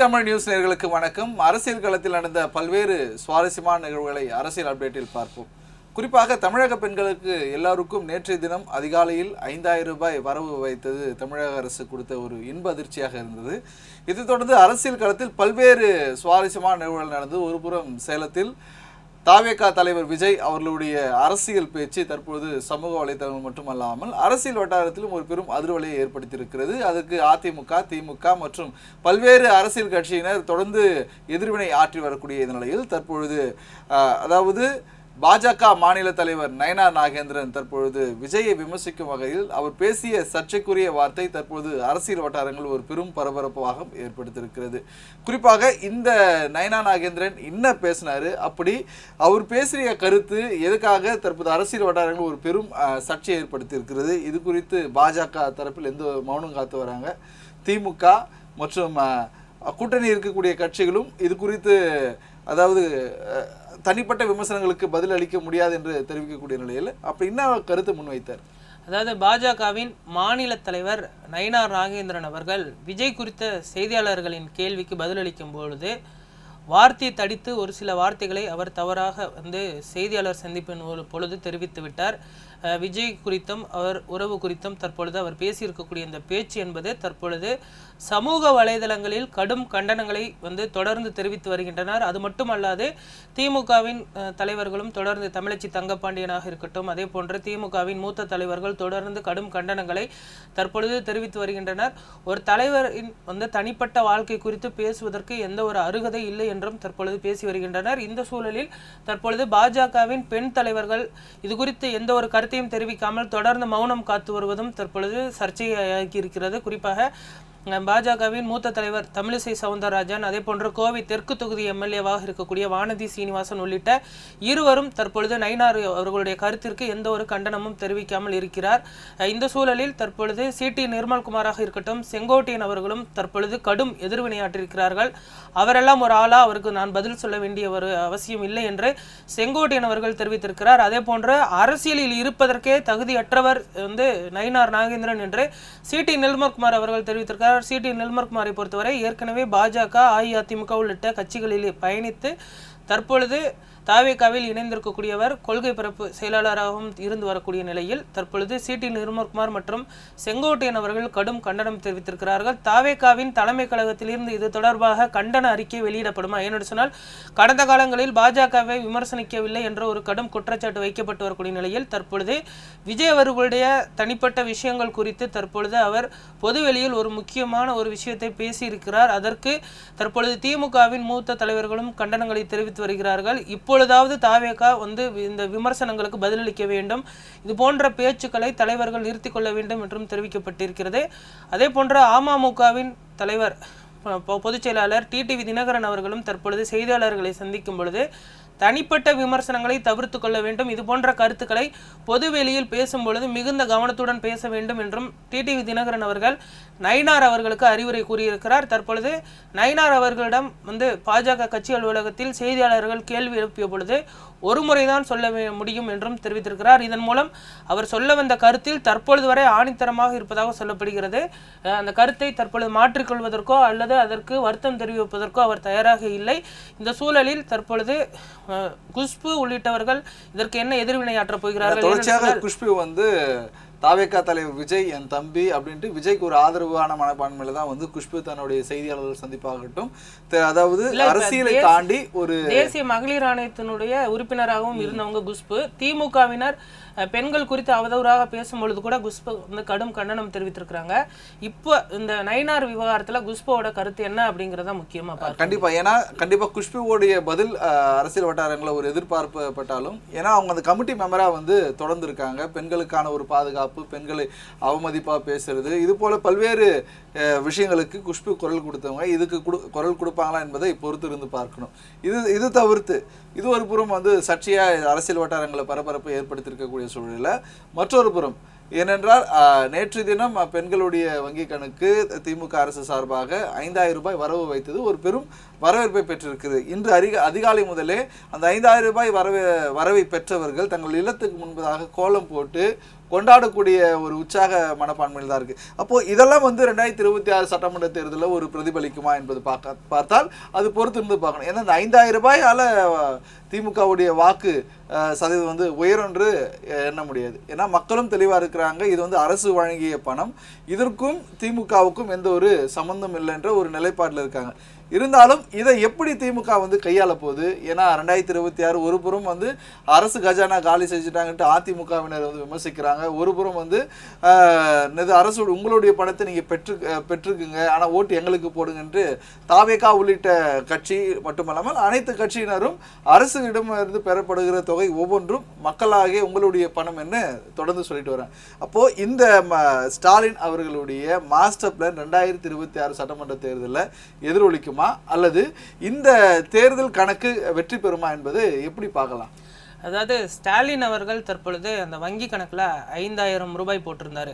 Tamil news நேயர்களுக்கு வணக்கம். அரசியல் களத்தில் நடந்த பல்வேறு சுவாரஸ்யமான நிகழ்வுகளை அரசியல் அப்டேட்டில் பார்ப்போம். குறிப்பாக தமிழக பெண்களுக்கு எல்லாருக்கும் நேற்றைய தினம் அதிகாலையில் 5000 ரூபாய் வரவு வைத்தது தமிழக அரசு கொடுத்த ஒரு இன்ப அதிர்ச்சியாக இருந்தது. இதைத் தொடர்ந்து அரசியல் களத்தில் பல்வேறு சுவாரஸ்யமான நிகழ்வுகள் நடந்தது. ஒருபுறம் சேலத்தில் தாவேகா தலைவர் விஜய் அவர்களுடைய அரசியல் பேச்சு தற்போது சமூக வலைதளங்கள் மட்டுமல்லாமல் அரசியல் வட்டாரத்திலும் ஒரு பெரும் அதிர்வலையை ஏற்படுத்தியிருக்கிறது. அதுக்கு அதிமுக, திமுக மற்றும் பல்வேறு அரசியல் கட்சியினர் தொடர்ந்து எதிர்வினை ஆற்றி வரக்கூடிய நிலையில் தற்பொழுது அதாவது பாஜக மாநில தலைவர் நயனார் நாகேந்திரன் தற்பொழுது விஜயை விமர்சிக்கும் வகையில் அவர் பேசிய சர்ச்சைக்குரிய வார்த்தை தற்போது அரசியல் வட்டாரங்கள் ஒரு பெரும் பரபரப்பாக ஏற்படுத்தியிருக்கிறது. குறிப்பாக இந்த நயனார் நாகேந்திரன் என்ன பேசினாரு, அப்படி அவர் பேசிய கருத்து எதுக்காக தற்போது அரசியல் வட்டாரங்கள் ஒரு பெரும் சர்ச்சையை ஏற்படுத்தியிருக்கிறது. இது குறித்து பாஜக தரப்பில் எந்த மௌனம் காத்து வராங்க, திமுக மற்றும் கூட்டணி இருக்கக்கூடிய கட்சிகளும் இது குறித்து அதாவது தனிப்பட்ட விமர்சனங்களுக்கு பதில் அளிக்க முடியாது என்று தெரிவிக்கக்கூடிய நிலையில் அப்படி என்ன கருத்து முன்வைத்தார்? அதாவது பாஜகவின் மாநில தலைவர் நயனார் நாகேந்திரன் அவர்கள் விஜய் குறித்த செய்தியாளர்களின் கேள்விக்கு பதிலளிக்கும் பொழுது வார்த்தையை தடித்து ஒரு சில வார்த்தைகளை அவர் தவறாக செய்தியாளர் சந்திப்பின் பொழுது தெரிவித்து விட்டார். விஜய் குறித்தும் அவர் உறவு குறித்தும் தற்பொழுது அவர் பேசியிருக்கக்கூடிய இந்த பேச்சு என்பது தற்பொழுது சமூக வலைதளங்களில் கடும் கண்டனங்களை தொடர்ந்து தெரிவித்து வருகின்றனர். அது மட்டுமல்லாது திமுகவின் தலைவர்களும் தொடர்ந்து தமிழச்சி தங்கப்பாண்டியனாக இருக்கட்டும், அதே போன்று திமுகவின் மூத்த தலைவர்கள் தொடர்ந்து கடும் கண்டனங்களை தற்பொழுது தெரிவித்து வருகின்றனர். ஒரு தலைவரின் தனிப்பட்ட வாழ்க்கை குறித்து பேசுவதற்கு எந்த ஒரு அருகதை இல்லை என்றும் தற்பொழுது பேசி வருகின்றனர். இந்த சூழலில் தற்பொழுது பாஜகவின் பெண் தலைவர்கள் இது குறித்து எந்த ஒரு கருத்தையும் தெரிவிக்காமல் தொடர்ந்து மௌனம் காத்து வருவதும் தற்பொழுது சர்ச்சையாகி இருக்கிறது. குறிப்பாக பாஜகவின் மூத்த தலைவர் தமிழிசை சவுந்தரராஜன், அதே போன்று கோவை தெற்கு தொகுதி எம்எல்ஏவாக இருக்கக்கூடிய வானதி சீனிவாசன் உள்ளிட்ட இருவரும் தற்பொழுது நயனார் அவர்களுடைய கருத்திற்கு எந்த ஒரு கண்டனமும் தெரிவிக்காமல் இருக்கிறார். இந்த சூழலில் தற்பொழுது சிடி நிர்மல்குமாராக இருக்கட்டும், செங்கோட்டையன் அவர்களும் தற்பொழுது கடும் எதிர்வினையாற்றிருக்கிறார்கள். அவரெல்லாம் ஒரு ஆளா, அவருக்கு நான் பதில் சொல்ல வேண்டிய ஒரு அவசியம் இல்லை என்று செங்கோட்டையன் அவர்கள் தெரிவித்திருக்கிறார். அதே போன்று அரசியலில் இருப்பதற்கே தகுதியற்றவர் நயனார் நாகேந்திரன் என்று சிடி நிர்மல்குமார் அவர்கள் தெரிவித்திருக்கிறார். சிடி நிர்மல்குமாரை பொறுத்தவரை ஏற்கனவே பாஜக, அஇஅதிமுக உள்ளிட்ட கட்சிகளில் பயணித்து தற்பொழுது தாவேகாவில் இணைந்திருக்கக்கூடியவர் கொள்கை பரப்பு செயலாளராகவும் இருந்து வரக்கூடிய நிலையில் தற்பொழுது சிடி நிர்மல்குமார் மற்றும் செங்கோட்டையன் அவர்கள் கடும் கண்டனம் தெரிவித்திருக்கிறார்கள். தாவேகாவின் தலைமை கழகத்திலிருந்து இது தொடர்பாக கண்டன அறிக்கை வெளியிடப்படுமா என்று சொன்னால், கடந்த காலங்களில் பாஜகவை விமர்சனிக்கவில்லை என்ற ஒரு கடும் குற்றச்சாட்டு வைக்கப்பட்டு வரக்கூடிய நிலையில் தற்பொழுது விஜய் அவர்களுடைய தனிப்பட்ட விஷயங்கள் குறித்து தற்பொழுது அவர் பொதுவெளியில் ஒரு முக்கியமான ஒரு விஷயத்தை பேசியிருக்கிறார். அதற்கு தற்பொழுது திமுகவின் மூத்த தலைவர்களும் கண்டனங்களை தெரிவித்து வருகிறார்கள். இப்பொழுதாவது தாவேகா இந்த விமர்சனங்களுக்கு பதிலளிக்க வேண்டும், இது போன்ற பேச்சுக்களை தலைவர்கள் நிறுத்திக் கொள்ள வேண்டும் என்றும் தெரிவிக்கப்பட்டிருக்கிறது. அதே போன்று அமமுகவின் தலைவர் பொதுச் செயலாளர் டிடிவி தினகரன் அவர்களும் தற்பொழுது செய்தியாளர்களை சந்திக்கும் பொழுது தனிப்பட்ட விமர்சனங்களை தவிர்த்து கொள்ள வேண்டும், இது போன்ற கருத்துக்களை பொதுவெளியில் பேசும் பொழுது மிகுந்த கவனத்துடன் பேச வேண்டும் என்றும் டிடிவி தினகரன் அவர்கள் நயனார் அவர்களுக்கு அறிவுரை கூறியிருக்கிறார். தற்பொழுது நயனார் அவர்களிடம் பாஜக கட்சி அலுவலகத்தில் செய்தியாளர்கள் கேள்வி எழுப்பிய பொழுது ஒரு முறைதான் சொல்ல முடியும் என்றும் தெரிவித்திருக்கிறார். இதன் மூலம் அவர் சொல்ல வந்த கருத்தில் தற்பொழுது வரை ஆணித்தரமாக இருப்பதாக சொல்லப்படுகிறது. அந்த கருத்தை தற்பொழுது மாற்றிக்கொள்வதற்கோ அல்லது அதற்கு வருத்தம் தெரிவிப்பதற்கோ அவர் தயாராக இல்லை. இந்த சூழலில் தற்பொழுது குஷ்பு உள்ளிட்டவர்கள் இதற்கு என்ன எதிர்வினையாற்றப் போகிறார்கள்? குஷ்பு தாவேகா தலைவர் விஜய் என் தம்பி அப்படின்ட்டு விஜய்க்கு ஒரு ஆதரவான மனப்பான்மையில தான் குஷ்பு தன்னுடைய செய்தியாளர்கள் சந்திப்பாகட்டும், அதாவது அரசியலை தாண்டி ஒரு தேசிய மகளிர் ஆணையத்தினுடைய உறுப்பினராகவும் இருந்தவங்க குஷ்பு, திமுகவினர் பெண்கள் குறித்து அவதூறாக பேசும்பொழுது கூட குஷ்பு கடும் கண்டனம் தெரிவித்திருக்கிறாங்க. இப்போ இந்த நயனார் விவகாரத்துல குஷ்புவோட கருத்து என்ன அப்படிங்கறத முக்கியமா பார்க்க கண்டிப்பா. ஏன்னா கண்டிப்பா குஷ்புவோடைய பதில் அரசியல் வட்டாரங்களை ஒரு எதிர்பார்ப்பப்பட்டாலும், ஏன்னா அவங்க அந்த கமிட்டி மெம்பரா தொடர்ந்து இருக்காங்க. பெண்களுக்கான ஒரு பாதுகாப்பு, பெண்களை அவமதிப்பா பேசுறது, இது போல பல்வேறு விஷயங்களுக்கு குஷ்பு குரல் கொடுத்தவங்க. இதுக்கு குரல் கொடுப்பாங்களா என்பதை பொறுத்து இருந்து பார்க்கணும். இது தவிர்த்து இது ஒரு புறம் சர்ச்சையா அரசியல் வட்டாரங்களை பரபரப்பை ஏற்படுத்தியிருக்கக்கூடிய சூழலில் மற்றொரு புறம் ஏனென்றால் நேற்று தினம் பெண்களுடைய வங்கி கணக்கு திமுக அரசு சார்பாக 5000 ரூபாய் வரவு வைத்தது ஒரு பெரும் வரவேற்பை பெற்றிருக்கிறது. இன்று அதிகாலை முதலே அந்த 5000 ரூபாய் வரவை பெற்றவர்கள் தங்கள் இல்லத்துக்கு முன்பதாக கோலம் போட்டு கொண்டாடக்கூடிய ஒரு உற்சாக மனப்பான்மையில் தான் இருக்குது. அப்போது இதெல்லாம் வந்து 2026 சட்டமன்ற தேர்தலில் ஒரு பிரதிபலிக்குமா என்பது பார்த்தால் அது பொறுத்திருந்து பார்க்கணும். ஏன்னா இந்த 5000 ரூபாயால் திமுகவுடைய வாக்கு சதவீதம் வந்து உயரும் என்று எண்ண முடியாது. ஏன்னா மக்களும் தெளிவாக இருக்கிறாங்க, இது வந்து அரசு வழங்கிய பணம், இதற்கும் திமுகவுக்கும் எந்த ஒரு சம்பந்தம் இல்லைன்ற ஒரு நிலைப்பாட்டில் இருக்காங்க. இருந்தாலும் இதை எப்படி திமுக வந்து கையாள போகுது? ஏன்னா 2026 ஒரு புறம் வந்து அரசு கஜானா காலி செஞ்சுட்டாங்கன்ட்டு அதிமுகவினர் வந்து விமர்சிக்கிறாங்க, ஒரு புறம் வந்து அரசு உங்களுடைய பணத்தை நீங்கள் பெற்றுக்குங்க ஆனால் ஓட்டு எங்களுக்கு போடுங்கன்ட்டு தாவேகா உள்ளிட்ட கட்சி மட்டுமல்லாமல் அனைத்து கட்சியினரும் அரசிடமிருந்து பெறப்படுகிற தொகை ஒவ்வொன்றும் மக்களாகிய உங்களுடைய பணம் என்ன தொடர்ந்து சொல்லிட்டு வரேன். அப்போது இந்த ஸ்டாலின் அவர்களுடைய மாஸ்டர் பிளான் 2026 சட்டமன்ற தேர்தலில் எதிரொலிக்கும் அல்லது இந்த தேர்தல் கணக்கு வெற்றி பெறுமா என்பது எப்படி பார்க்கலாம்? அதாவது ஸ்டாலின் அவர்கள் தற்பொழுது அந்த வங்கி கணக்கில் 5000 ரூபாய் போட்டிருந்தாரு.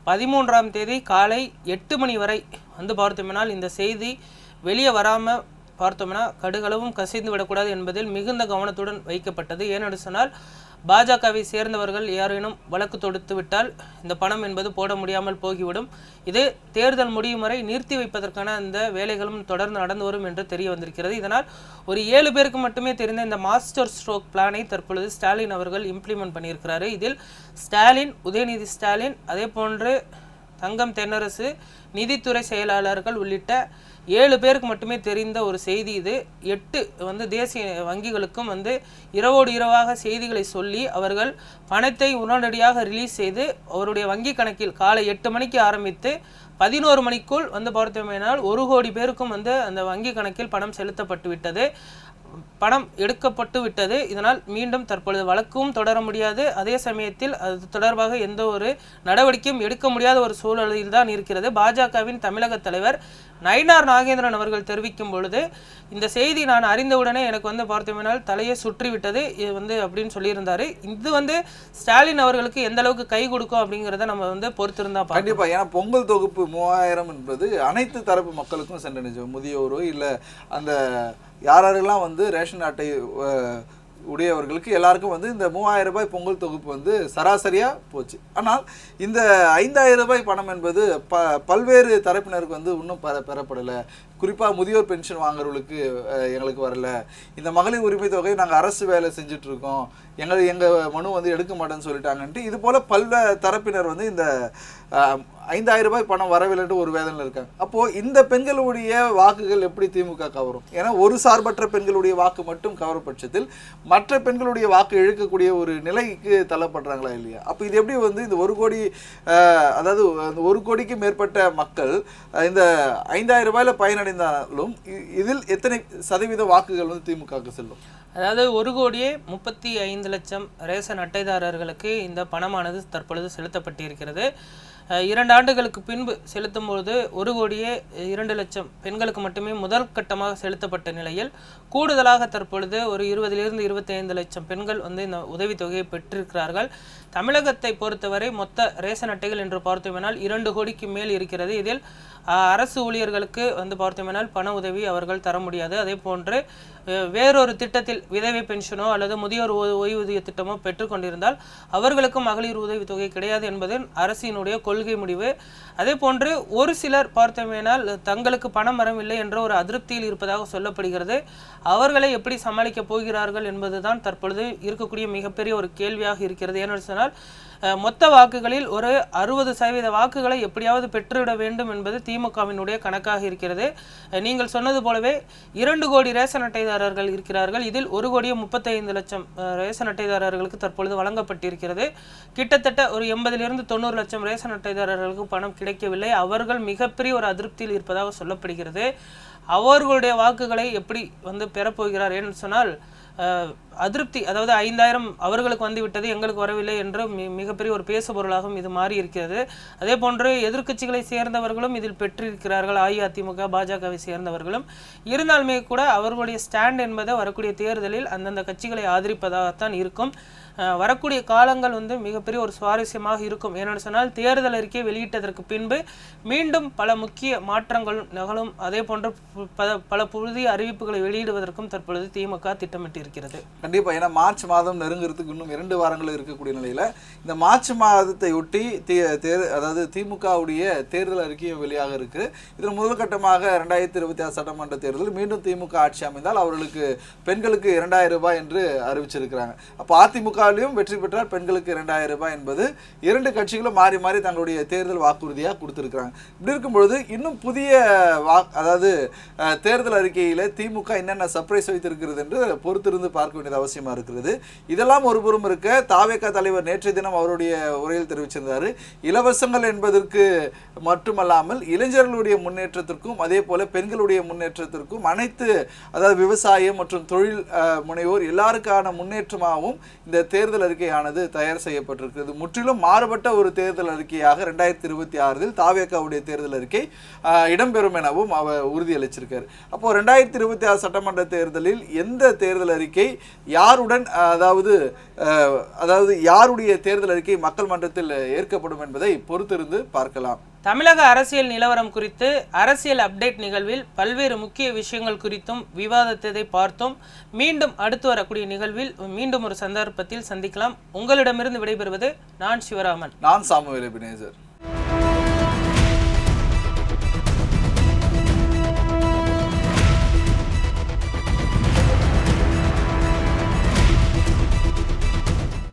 13ஆம் தேதி காலை 8 மணி வரை வந்து பார்த்தோம்னால் இந்த செய்தி வெளியே வராமல் பார்த்தோம்னா கடுகளவும் கசிந்து விடக்கூடாது என்பதில் மிகுந்த கவனத்துடன் வைக்கப்பட்டது. ஏனென்று சொன்னால் பாஜகவை சேர்ந்தவர்கள் யாரேனும் வழக்கு தொடுத்து விட்டால் இந்த பணம் என்பது போட முடியாமல் போகிவிடும். இது தேர்தல் முடியும் வரை நிறுத்தி வைப்பதற்கான அந்த வேலைகளும் தொடர்ந்து நடந்து வரும் என்று தெரிய வந்திருக்கிறது. இதனால் ஒரு 7 பேருக்கு மட்டுமே தெரிந்த இந்த மாஸ்டர் ஸ்ட்ரோக் பிளானை தற்பொழுது ஸ்டாலின் அவர்கள் இம்ப்ளிமெண்ட் பண்ணியிருக்கிறாரு. இதில் ஸ்டாலின், உதயநிதி ஸ்டாலின், அதே போன்று தங்கம் தென்னரசு, நிதித்துறை செயலாளர்கள் உள்ளிட்ட 7 பேருக்கு மட்டுமே தெரிந்த ஒரு செய்தி இது. 8 வந்து தேசிய வங்கிகளுக்கும் வந்து இரவோடு இரவாக செய்திகளை சொல்லி அவர்கள் பணத்தை உடனடியாக ரிலீஸ் செய்து அவருடைய வங்கி கணக்கில் காலை 8 மணிக்கு ஆரம்பித்து 11 மணிக்குள் வந்து பார்த்தோமேனால் 1 கோடி பேருக்கும் வந்து அந்த வங்கி கணக்கில் பணம் செலுத்தப்பட்டு விட்டது, பணம் எடுக்கப்பட்டு விட்டது. இதனால் மீண்டும் தற்பொழுது வழக்கும் தொடர முடியாது. அதே சமயத்தில் அது தொடர்பாக எந்த ஒரு நடவடிக்கையும் எடுக்க முடியாத ஒரு சூழலில் தான் இருக்கிறது. பாஜகவின் தமிழக தலைவர் நயினார் நாகேந்திரன் அவர்கள் தெரிவிக்கும் பொழுது இந்த செய்தி நான் அறிந்தவுடனே எனக்கு வந்து பார்த்தோம்னால் தலையை சுற்றிவிட்டது வந்து அப்படின்னு சொல்லியிருந்தாரு. இது வந்து ஸ்டாலின் அவர்களுக்கு எந்த அளவுக்கு கை கொடுக்கும் அப்படிங்கிறத நம்ம வந்து பொறுத்திருந்தா கண்டிப்பா. ஏன்னா பொங்கல் தொகுப்பு 3000 என்பது அனைத்து தரப்பு மக்களுக்கும் சென்றடைஞ்சு, முதியோரோ இல்லை அந்த யாரெல்லாம் வந்து ரேஷன் அட்டை உடையவர்களுக்கு எல்லாருக்கும் வந்து இந்த 3000 ரூபாய் பொங்கல் தொகுப்பு வந்து சராசரியாக போச்சு. ஆனால் இந்த 5000 ரூபாய் பணம் என்பது பல்வேறு தரப்பினருக்கு வந்து இன்னும் பெறப்படலை. குறிப்பாக முதியோர் பென்ஷன் வாங்குறவங்களுக்கு எங்களுக்கு வரல, இந்த மகளிர் உரிமை தொகை நாங்கள் அரசு வேலை செஞ்சிட்ருக்கோம், எங்கள் மனு வந்து எடுக்க மாட்டேன்னு சொல்லிட்டாங்கன்ட்டு இது போல் பல்வேறு தரப்பினர் வந்து இந்த 5000 ரூபாய் பணம் வரவில்லைன்ட்டு ஒரு வேதனையில் இருக்காங்க. அப்போது இந்த பெண்களுடைய வாக்குகள் எப்படி திமுக கவரும்? ஏன்னா ஒரு சார்பற்ற பெண்களுடைய வாக்கு மட்டும் கவரும் பட்சத்தில் மற்ற பெண்களுடைய வாக்கு இழுக்கக்கூடிய ஒரு நிலைக்கு தள்ளப்படுறாங்களா இல்லையா? அப்போ இது எப்படி வந்து இந்த 1 கோடி அதாவது 1 கோடிக்கு மேற்பட்ட மக்கள் இந்த 5000 ரூபாயில் பயனடைந்தாலும் இதில் எத்தனை சதவீத வாக்குகள் வந்து திமுகவுக்கு செல்லும்? அதாவது 1,35,00,000 ரேஷன் அட்டைதாரர்களுக்கு இந்த பணமானது தற்பொழுது செலுத்தப்பட்டிருக்கிறது. 2 ஆண்டுகளுக்கு பின்பு செலுத்தும் பொழுது 1,02,00,000 பெண்களுக்கு மட்டுமே முதல் கட்டமாக செலுத்தப்பட்ட நிலையில் கூடுதலாக தற்பொழுது ஒரு 20,000 25 லட்சம் பெண்கள் வந்து இந்த உதவித்தொகையை பெற்றிருக்கிறார்கள். தமிழகத்தை பொறுத்தவரை மொத்த ரேஷன் அட்டைகள் என்று பார்த்தோமெனால் 2 கோடிக்கு மேல் இருக்கிறது. இதில் அரசு ஊழியர்களுக்கு வந்து பார்த்தோமெனால் பண உதவி அவர்கள் தர முடியாது. அதே போன்று வேறொரு திட்டத்தில் விதவை பென்ஷனோ அல்லது முதியோர் ஓய்வூதிய திட்டமோ பெற்றுக்கொண்டிருந்தால் அவர்களுக்கும் மகளிர் உதவித்தொகை கிடையாது என்பது அரசினுடைய கொள்கை முடிவு. அதே போன்று ஒரு சிலர் பார்த்தோமேனால் தங்களுக்கு பணம் வரவில்லை என்ற ஒரு அதிருப்தியில் இருப்பதாக சொல்லப்படுகிறது. அவர்களை எப்படி சமாளிக்கப் போகிறார்கள் என்பதுதான் தற்பொழுது இருக்கக்கூடிய மிகப்பெரிய ஒரு கேள்வியாக இருக்கிறது. ஏன்னு சொன்னால் மொத்த வாக்குகளில் ஒரு 60% வாக்குகளை எப்படியாவது பெற்றுவிட வேண்டும் என்பது திமுகவினுடைய கணக்காக இருக்கிறது. நீங்கள் சொன்னது போலவே 2 கோடி ரேஷன் அட்டைதாரர்கள் இருக்கிறார்கள். இதில் 1,35,00,000 ரேஷன் அட்டைதாரர்களுக்கு தற்பொழுது வழங்கப்பட்டிருக்கிறது. கிட்டத்தட்ட ஒரு 80,000 90 லட்சம் ரேஷன் அட்டைதாரர்களுக்கு பணம் கிடைக்கவில்லை. அவர்கள் மிகப்பெரிய ஒரு அதிருப்தியில் இருப்பதாக சொல்லப்படுகிறது. அவர்களுடைய வாக்குகளை எப்படி வந்து பெறப்போகிறார் என்று சொன்னால் அதிருப்தி, அதாவது 5000 அவர்களுக்கு வந்து விட்டது, எங்களுக்கு வரவில்லை என்று மிகப்பெரிய ஒரு பேசுபொருளாகவும் இது மாறி இருக்கிறது. அதே போன்று எதிர்க்கட்சிகளை சேர்ந்தவர்களும் இதில் பெற்றிருக்கிறார்கள், அஇஅதிமுக பாஜகவை சேர்ந்தவர்களும். இருந்தாலுமே கூட அவர்களுடைய ஸ்டாண்ட் என்பது வரக்கூடிய தேர்தலில் அந்தந்த கட்சிகளை ஆதரிப்பதாகத்தான் இருக்கும். வரக்கூடிய காலங்கள் வந்து மிகப்பெரிய ஒரு சுவாரஸ்யமாக இருக்கும். ஏன்னு சொன்னால் தேர்தல் அறிக்கை வெளியிட்டதற்கு பின்பு மீண்டும் பல முக்கிய மாற்றங்கள் நிகழும். அதே போன்று பல புதிய அறிவிப்புகளை வெளியிடுவதற்கும் தற்பொழுது திமுக திட்டமிட்டு இருக்கிறது. கண்டிப்பா, ஏன்னா மார்ச் மாதம் நெருங்குறதுக்கு இன்னும் 2 வாரங்கள் இருக்கக்கூடிய நிலையில இந்த மார்ச் மாதத்தை ஒட்டி அதாவது திமுகவுடைய தேர்தல் அறிக்கையும் வெளியாக இருக்கு. இதில் முதல் கட்டமாக 2026 சட்டமன்ற தேர்தல் மீண்டும் திமுக ஆட்சி அமைந்தால் அவர்களுக்கு பெண்களுக்கு 2000 ரூபாய் என்று அறிவிச்சிருக்கிறாங்க. அப்போ அதிமுகவிலையும் வெற்றி பெற்றால் பெண்களுக்கு 2000 ரூபாய் என்பது 2 கட்சிகளும் மாறி மாறி தங்களுடைய தேர்தல் வாக்குறுதியாக கொடுத்திருக்கிறாங்க. இப்படி இருக்கும்பொழுது இன்னும் புதிய அதாவது தேர்தல் அறிக்கையில திமுக என்னென்ன சர்ப்ரைஸ் வைத்திருக்கிறது என்று பொறுத்திருந்து பார்க்க வேண்டியது அவசியமா இருக்கிறது. இதெல்லாம் ஒருபுறம் இருக்க, தாவேகா தலைவர் நேற்றைய தினம் அவருடைய உரையில் தெரிவிச்சிருந்தாரு, இலவசங்கள் என்பதற்கு மட்டுமல்லாமல் இளைஞர்களுடைய முன்னேற்றத்திற்கும் அதே போல பெண்களுடைய முன்னேற்றத்திற்கும் அனைத்து, அதாவது விவசாயம் மற்றும் தொழில் முனைவோர் எல்லாருக்கான முன்னேற்றமாகவும் இந்த தேர்தல் அறிக்கையானது தயார் செய்யப்பட்டிருக்கிறது. முற்றிலும் மாறுபட்ட ஒரு தேர்தல் அறிக்கையாக 2026 தாவேகாவுடைய தேர்தல் அறிக்கை இடம்பெறும் எனவும் அவர் உறுதியளிச்சிருக்காரு. அப்போ 2026 சட்டமன்ற தேர்தலில் எந்த தேர்தல் அறிக்கை யாருடன், அதாவது யாருடைய தேர்தல் அறிக்கை மக்கள் மன்றத்தில் ஏற்கப்படும் என்பதை பொறுத்திருந்து பார்க்கலாம். தமிழக அரசியல் நிலவரம் குறித்து அரசியல் அப்டேட் நிகழ்வில் பல்வேறு முக்கிய விஷயங்கள் குறித்தும் விவாதத்தை பார்த்தோம். மீண்டும் அடுத்து வரக்கூடிய நிகழ்வில் மீண்டும் ஒரு சந்தர்ப்பத்தில் சந்திக்கலாம். உங்களிடமிருந்து விடைபெறுவது நான் சிவராமன். நான் சாமுவேல் எபினேசர்.